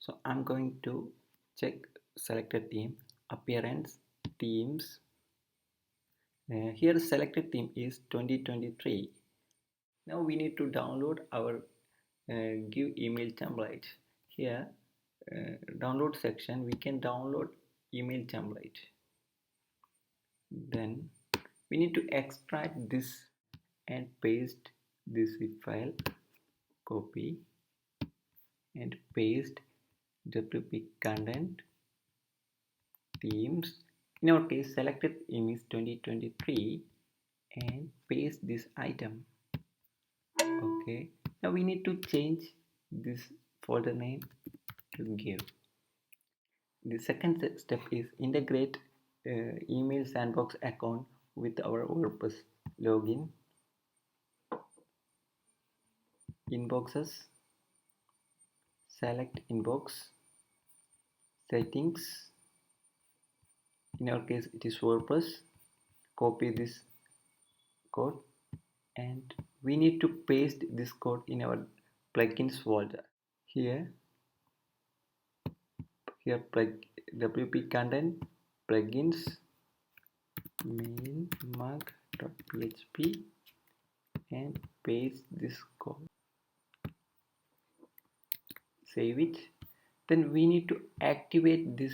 So I'm going to check selected theme, appearance, themes. Here selected theme is 2023. Now we need to download our give email template. Here download section, we can download email template. Then we need to extract this and paste this zip file, copy and paste WP content, themes. In our case, selected theme is 2023 and paste this item. Okay, now we need to change this folder name to give. The second step is integrate email sandbox account with our WordPress login. Inboxes, select inbox, settings, in our case it is WordPress, copy this code and we need to paste this code in our plugins folder. Here WP content, plugins, mailmug.php and paste this code. Save it. Then we need to activate this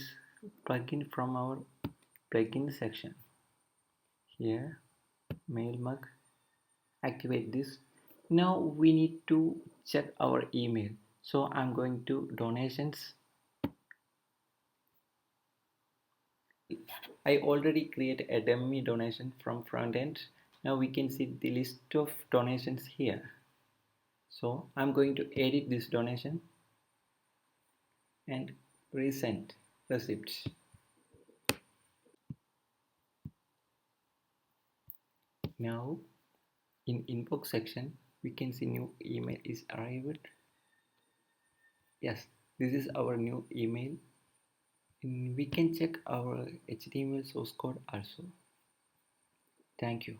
plugin from our plugin section. Here mailmug, activate this. Now we need to check our email. So I'm going to donations. I already created a dummy donation from front end. Now we can see the list of donations here. So I'm going to edit this donation and resend receipt. Now in inbox section we can see new email is arrived. Yes, this is our new email. We can check our HTML source code also. Thank you.